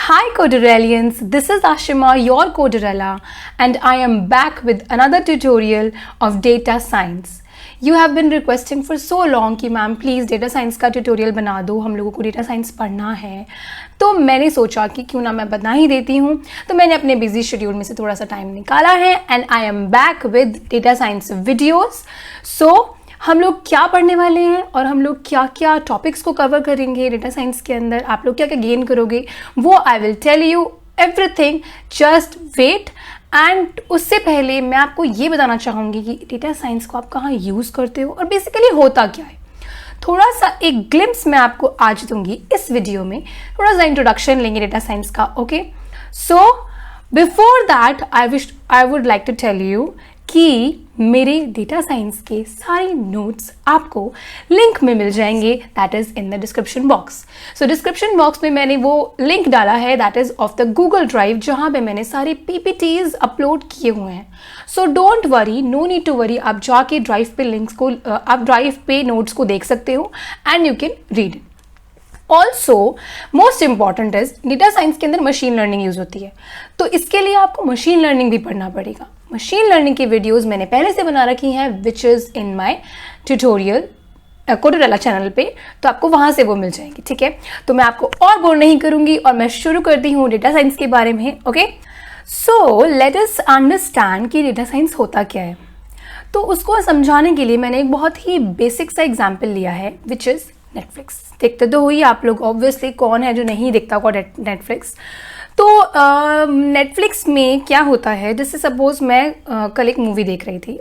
Hi Codurellians, this is Ashima, your Codurella, and I am back with another tutorial of data science. You have been requesting for so long कि ma'am please data science का tutorial बना दो, हम लोगों को data science पढ़ना है. तो मैंने सोचा कि क्यों ना मैं बना ही देती हूँ. तो मैंने अपने बिजी शेड्यूल में से थोड़ा सा टाइम निकाला है and I am back with data science videos. So हम लोग क्या पढ़ने वाले हैं और हम लोग क्या क्या टॉपिक्स को कवर करेंगे डेटा साइंस के अंदर, आप लोग क्या क्या गेन करोगे, वो I will tell you everything. Just wait. And उससे पहले मैं आपको ये बताना चाहूँगी कि डेटा साइंस को आप कहाँ यूज़ करते हो और बेसिकली होता क्या है. थोड़ा सा एक ग्लिम्स मैं आपको आज दूंगी इस वीडियो में, थोड़ा सा इंट्रोडक्शन लेंगे डेटा साइंस का. Okay, so before that I would like to tell you कि मेरे डेटा साइंस के सारे नोट्स आपको लिंक में मिल जाएंगे, that is in the description box. So description box में मैंने वो लिंक डाला है that is of the Google drive, जहाँ पे मैंने सारे PPTs अपलोड किए हुए हैं. So don't worry, no need to worry. आप जाके ड्राइव पे लिंक्स को आप ड्राइव पे नोट्स को देख सकते हो and you can read. Also most important is data science के अंदर मशीन लर्निंग यूज होती है, तो इसके लिए आपको मशीन लर्निंग भी पढ़ना पड़ेगा. मशीन लर्निंग की वीडियोस मैंने पहले से बना रखी हैं which is in my tutorial Coderella channel पे, तो आपको वहाँ से वो मिल जाएंगी. ठीक है, तो मैं आपको और बोर नहीं करूँगी और मैं शुरू करती हूँ डेटा साइंस के बारे में. Okay, so let us understand कि डेटा साइंस होता क्या है. तो उसको समझाने के लिए मैंने एक बहुत ही बेसिक सा एग्जाम्पल लिया है विच इज़ नेटफ्लिक्स. देखते तो हुई आप लोग, ऑब्वियसली कौन है जो नहीं देखता होगा नेटफ्लिक्स. तो नेटफ्लिक्स में क्या होता है, जैसे सपोज मैं कल एक मूवी देख रही थी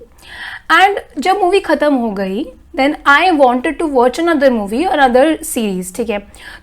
एंड जब मूवी ख़त्म हो गई then I wanted to watch another movie और अदर सीरीज. ठीक है,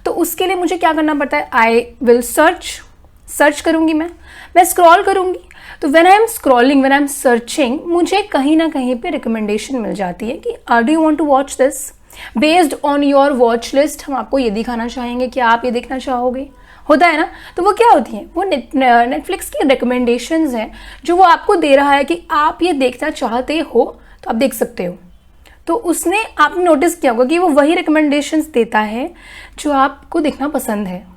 तो उसके लिए मुझे क्या करना पड़ता है, आई विल सर्च करूँगी, मैं स्क्रॉल करूँगी. तो when I am scrolling, when I am searching, मुझे कहीं ना कहीं पे रिकमेंडेशन मिल जाती है कि do you want to watch this based on your watch list. हम आपको ये दिखाना चाहेंगे कि आप ये देखना चाहोगे, होता है ना. तो वो क्या होती हैं, वो नेटफ्लिक्स की रिकमेंडेशंस हैं जो वो आपको दे रहा है कि आप ये देखना चाहते हो तो आप देख सकते हो. तो उसने आपने नोटिस किया होगा कि वो वही रिकमेंडेशंस देता है जो आपको देखना पसंद है.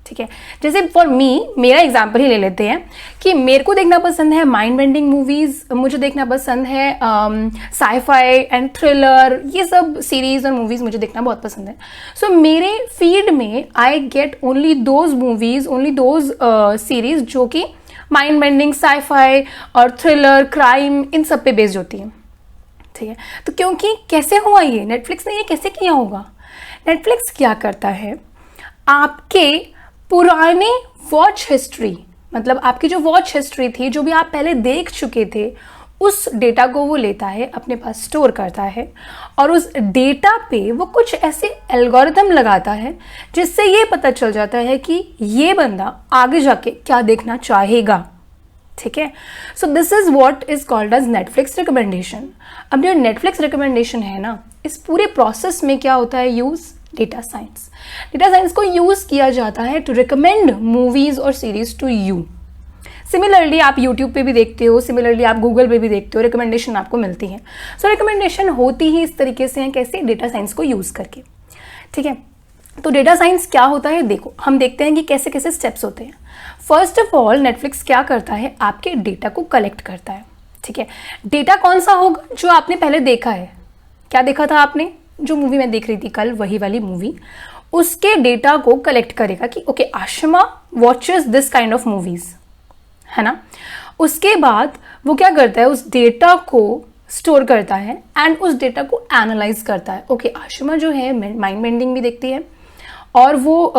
ठीक है, जैसे फॉर मी, मेरा एग्जाम्पल ही ले लेते हैं कि मेरे को देखना पसंद है माइंड बेंडिंग मूवीज़, मुझे देखना पसंद है साई-फाई एंड थ्रिलर, ये सब सीरीज़ और मूवीज़ मुझे देखना बहुत पसंद है. सो मेरे फीड में I get only those movies, only those series जो कि माइंड बेंडिंग, साई-फाई और थ्रिलर, क्राइम, इन सब पे बेस्ड होती हैं. ठीक है, तो क्योंकि कैसे हुआ ये, नेटफ्लिक्स ने ये कैसे किया होगा. नेटफ्लिक्स क्या करता है, आपके पुराने वॉच हिस्ट्री, मतलब आपकी जो वॉच हिस्ट्री थी, जो भी आप पहले देख चुके थे, उस डेटा को वो लेता है, अपने पास स्टोर करता है और उस डेटा पे वो कुछ ऐसे एल्गोरिथम लगाता है जिससे ये पता चल जाता है कि ये बंदा आगे जाके क्या देखना चाहेगा. ठीक है, so this is what is called as Netflix recommendation. अब जो नेटफ्लिक्स रिकमेंडेशन है ना, इस पूरे प्रोसेस में क्या होता है, use data science. Data science को यूज किया जाता है टू रिकमेंड मूवीज और सीरीज टू यू. सिमिलरली आप यूट्यूब पे भी देखते हो, सिमिलरली आप गूगल पे भी देखते हो, रिकमेंडेशन आपको मिलती है. सो रिकमेंडेशन होती ही इस तरीके से है, कैसे, डेटा साइंस को यूज करके. ठीक है, तो डेटा साइंस क्या होता है, देखो हम देखते हैं कि कैसे कैसे स्टेप्स होते हैं. फर्स्ट ऑफ ऑल नेटफ्लिक्स क्या करता है, आपके डेटा को कलेक्ट करता है. ठीक है, डेटा कौन सा होगा, जो आपने पहले देखा है. क्या देखा था आपने, जो मूवी मैं देख रही थी कल, वही वाली मूवी, उसके डेटा को कलेक्ट करेगा कि okay Ashima watches this kind of movies, है ना. उसके बाद वो क्या करता है, उस डेटा को स्टोर करता है एंड उस डेटा को एनालाइज करता है. ओके आशिमा जो है माइंड बेंडिंग भी देखती है और वो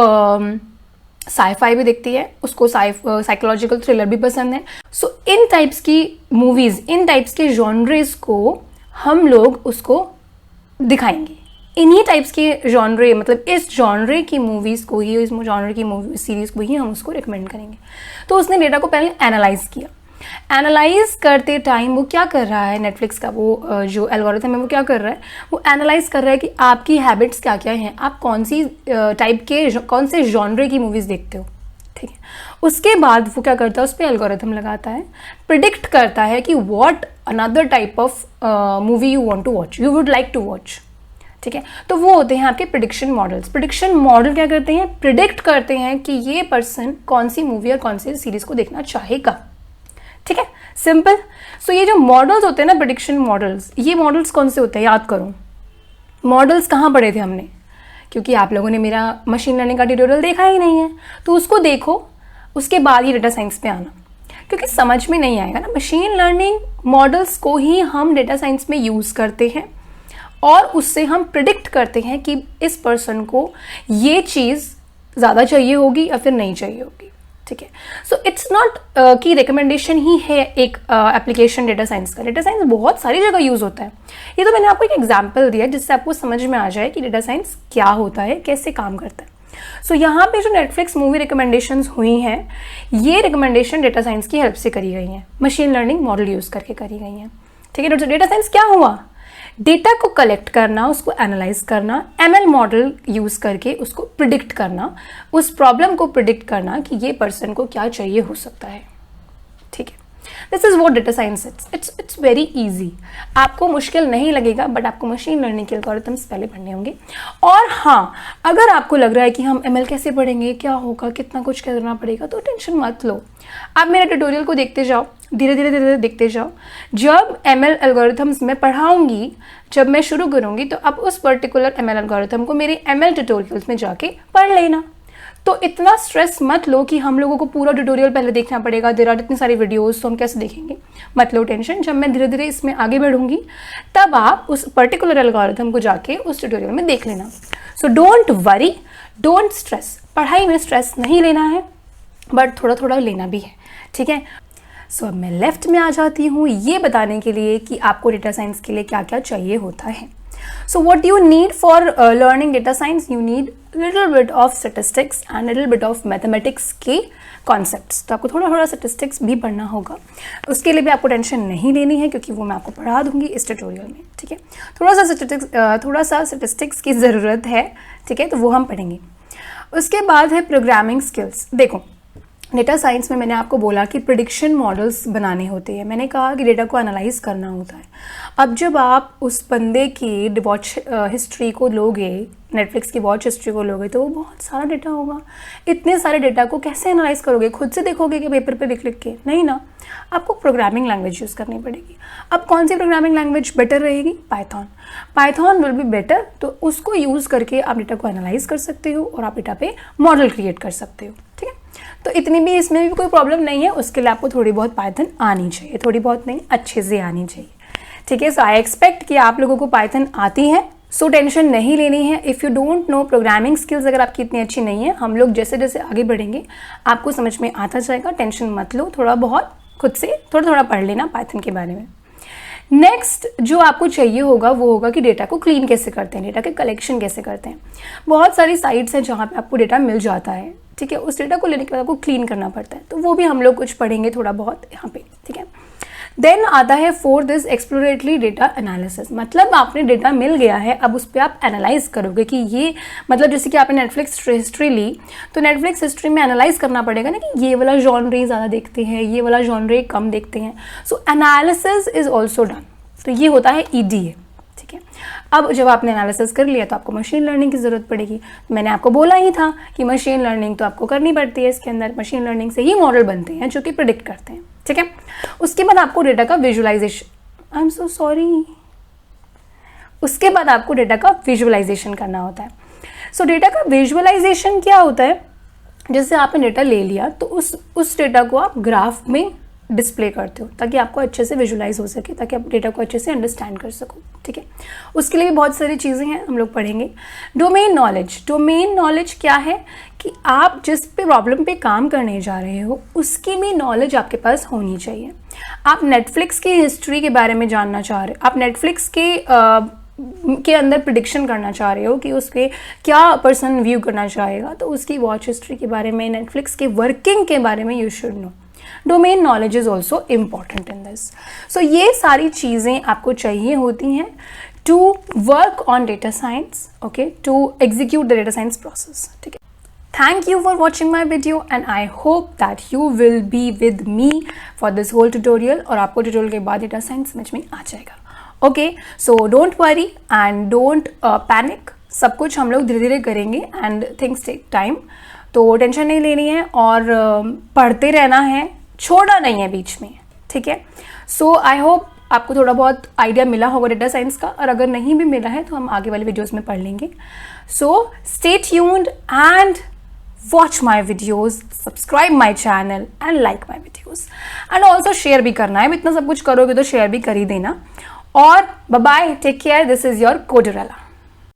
साई-फाई भी देखती है, उसको साइकोलॉजिकल थ्रिलर भी पसंद है. सो इन टाइप्स की मूवीज, इन टाइप्स के जॉनरेस को हम लोग उसको दिखाएंगे. इन्हीं टाइप्स के जॉनरे, मतलब इस जॉनरे की मूवीज़ को ही, इस जॉनरे की मूवी सीरीज़ को ही हम उसको रिकमेंड करेंगे. तो उसने डेटा को पहले एनालाइज किया. एनालाइज करते टाइम वो क्या कर रहा है, नेटफ्लिक्स का वो जो एल्गोरिथम है वो क्या कर रहा है, वो एनालाइज कर रहा है कि आपकी हैबिट्स क्या क्या हैं, आप कौन सी टाइप के, कौन से जॉनरे की मूवीज़ देखते हो. ठीक है, उसके बाद वो क्या करता है, उस पर एल्गोरिथम लगाता है, प्रिडिक्ट करता है कि what another type of movie you want to watch, you would like to watch. ठीक है। तो वो होते हैं आपके प्रिडिक्शन मॉडल्स। प्रिडिक्शन मॉडल क्या करते हैं, प्रिडिक्ट करते हैं कि ये पर्सन कौन सी मूवी और कौन सी सीरीज को देखना चाहेगा, ठीक है, सिंपल। सो ये जो मॉडल्स होते हैं ना, प्रिडिक्शन मॉडल्स, ये मॉडल्स कौन से होते हैं, याद करो। मॉडल्स कहाँ पढ़े थे हमने, क्योंकि आप लोगों ने मेरा मशीन लर्निंग का ट्यूटोरियल देखा ही नहीं है, तो उसको देखो, उसके बाद ही डेटा साइंस पे आना, क्योंकि समझ में नहीं आएगा ना। मशीन लर्निंग मॉडल्स को ही हम डेटा साइंस में यूज़ करते हैं और उससे हम प्रिडिक्ट करते हैं कि इस पर्सन को ये चीज़ ज़्यादा चाहिए होगी या फिर नहीं चाहिए होगी, ठीक है। सो इट्स नॉट कि रिकमेंडेशन ही है एक एप्लीकेशन डेटा साइंस का। डेटा साइंस बहुत सारी जगह यूज़ होता है। ये तो मैंने आपको एक एग्जाम्पल दिया जिससे आपको समझ में आ जाए कि डेटा साइंस क्या होता है, कैसे काम करता है। सो यहाँ पे जो नेटफ्लिक्स मूवी रिकमेंडेशंस हुई हैं, ये रिकमेंडेशन डेटा साइंस की हेल्प से करी गई हैं, मशीन लर्निंग मॉडल यूज़ करके करी गई हैं, ठीक है। डेटा साइंस क्या हुआ, डेटा को कलेक्ट करना, उसको एनालाइज करना, एमएल मॉडल यूज़ करके उसको प्रिडिक्ट करना, उस प्रॉब्लम को प्रिडिक्ट करना कि ये पर्सन को क्या चाहिए हो सकता है, ठीक है। This is what data science it's very easy. आपको मुश्किल नहीं लगेगा, बट आपको मशीन लर्निंग के एल्गोरिथम्स पहले पढ़ने होंगे। और हाँ, अगर आपको लग रहा है कि हम एमएल कैसे पढ़ेंगे, क्या होगा, कितना कुछ करना पड़ेगा, तो टेंशन मत लो। आप मेरे ट्यूटोरियल को देखते जाओ, धीरे धीरे देखते जाओ। जब एमएल एल्गोरिथम्स मैं पढ़ाऊंगी, जब मैं शुरू करूंगी, तो आप उस पर्टिकुलर एमएल एल्गोरिथम को मेरे एमएल ट्यूटोरियल्स में जाके पढ़ लेना। तो इतना स्ट्रेस मत लो कि हम लोगों को पूरा ट्यूटोरियल पहले देखना पड़ेगा, देर आर इतनी सारी वीडियोस, तो हम कैसे देखेंगे। मत लो टेंशन, जब मैं धीरे धीरे इसमें आगे बढ़ूंगी तब आप उस पर्टिकुलर एल्गोरिथम को जाके उस ट्यूटोरियल में देख लेना। सो डोंट वरी, डोंट स्ट्रेस। पढ़ाई में स्ट्रेस नहीं लेना है, बट थोड़ा थोड़ा लेना भी है, ठीक है। सो अब मैं लेफ्ट में आ जाती हूँ ये बताने के लिए कि आपको डेटा साइंस के लिए क्या क्या चाहिए होता है। So what you need for learning data science, you need little bit of statistics and little bit of mathematics के concepts। तो आपको थोड़ा थोड़ा statistics भी पढ़ना होगा, उसके लिए भी आपको टेंशन नहीं लेनी है, क्योंकि वो मैं आपको पढ़ा दूंगी इस ट्यूटोरियल में, ठीक है। थोड़ा सा statistics की ज़रूरत है, ठीक है, तो वो हम पढ़ेंगे। उसके बाद है प्रोग्रामिंग स्किल्स। देखो, डेटा साइंस में मैंने आपको बोला कि प्रिडिक्शन मॉडल्स बनाने होते हैं, मैंने कहा कि डेटा को एनालाइज करना होता है। अब जब आप उस बंदे की वॉच हिस्ट्री को लोगे, नेटफ्लिक्स की वॉच हिस्ट्री को लोगे, तो वो बहुत सारा डेटा होगा। इतने सारे डेटा को कैसे एनालाइज करोगे, खुद से देखोगे कि पेपर पे लिख के, नहीं ना, आपको प्रोग्रामिंग लैंग्वेज यूज़ करनी पड़ेगी। अब कौन सी प्रोग्रामिंग लैंग्वेज बेटर रहेगी, Python. Python will be better, तो उसको यूज़ करके आप डेटा को एनालाइज कर सकते हो और आप डेटा पे मॉडल क्रिएट कर सकते हो, ठीक है। तो इतनी भी इसमें भी कोई प्रॉब्लम नहीं है, उसके लिए आपको थोड़ी बहुत पाइथन आनी चाहिए, थोड़ी बहुत नहीं, अच्छे से आनी चाहिए, ठीक है। सो आई एक्सपेक्ट कि आप लोगों को पाइथन आती है, सो टेंशन नहीं लेनी है। If you don't know programming skills, अगर आपकी इतनी अच्छी नहीं है, हम लोग जैसे जैसे आगे बढ़ेंगे आपको समझ में आता जाएगा, टेंशन मत लो, थोड़ा बहुत खुद से थोड़ा थोड़ा पढ़ लेना पाइथन के बारे में। नेक्स्ट जो आपको चाहिए होगा वो होगा कि डेटा को क्लीन कैसे करते हैं, डेटा के कलेक्शन कैसे करते हैं। बहुत सारी साइट्स हैं जहाँ पे आपको डेटा मिल जाता है, ठीक है। उस डेटा को लेने के बाद आपको क्लीन करना पड़ता है, तो वो भी हम लोग कुछ पढ़ेंगे थोड़ा बहुत यहाँ पे, ठीक है। देन आता है fourth is exploratory data analysis. मतलब आपने डेटा मिल गया है, अब उस पर आप एनालाइज करोगे कि ये, मतलब जैसे कि आपने नेटफ्लिक्स हिस्ट्री ली, तो नेटफ्लिक्स हिस्ट्री में एनालाइज करना पड़ेगा ना कि ये वाला जॉनरे ज़्यादा देखते हैं, ये वाला जॉनरे कम देखते हैं। सो एनालिसिस इज ऑल्सो डन, तो ये होता है EDA, ठीक है। अब जब आपने एनालिसिस कर लिया तो आपको मशीन लर्निंग की ज़रूरत पड़ेगी। मैंने आपको बोला ही था कि मशीन लर्निंग तो आपको करनी पड़ती है, इसके अंदर मशीन लर्निंग से ही मॉडल बनते हैं जो कि प्रिडिक्ट करते हैं, ठीक है। उसके बाद आपको डेटा का visualization, I am so sorry, उसके बाद आपको डेटा का विजुअलाइजेशन करना होता है। सो डेटा का विजुअलाइजेशन क्या होता है, जैसे आपने डेटा ले लिया तो उस डेटा को आप ग्राफ में डिस्प्ले करते हो ताकि आपको अच्छे से विजुलाइज हो सके, ताकि आप डेटा को अच्छे से अंडरस्टैंड कर सको, ठीक है। उसके लिए भी बहुत सारी चीज़ें हैं, हम लोग पढ़ेंगे। डोमेन नॉलेज, डोमेन नॉलेज क्या है कि आप जिस पे प्रॉब्लम पे काम करने जा रहे हो उसकी भी नॉलेज आपके पास होनी चाहिए। आप नेटफ्लिक्स की हिस्ट्री के बारे में जानना चाह रहे हो, आप नेटफ्लिक्स के अंदर प्रिडिक्शन करना चाह रहे हो कि उसके क्या पर्सन व्यू करना चाहेगा, तो उसकी वॉच हिस्ट्री के बारे में, नेटफ्लिक्स के वर्किंग के बारे में you should know. Domain knowledge is also important in this. So ये सारी चीज़ें आपको चाहिए होती हैं to work on data science, okay, to execute the data science process, ठीक है। Thank you for watching my video and I hope that you will be with me for this whole tutorial और आपको tutorial के बाद data science समझ में आ जाएगा। Okay, so don't worry and don't panic, सब कुछ हम लोग धीरे धीरे करेंगे एंड थिंग्स टेक टाइम, तो टेंशन नहीं लेनी है और पढ़ते रहना है, छोड़ना नहीं है बीच में, ठीक है। सो आई होप आपको थोड़ा बहुत आइडिया मिला होगा डेटा साइंस का, और अगर नहीं भी मिला है तो हम आगे वाले वीडियोस में पढ़ लेंगे। So stay tuned and watch my videos, subscribe my channel and like my videos and also share भी करना है, इतना सब कुछ करोगे तो शेयर भी कर ही देना। और bye bye, take care, this is your कोडरेला।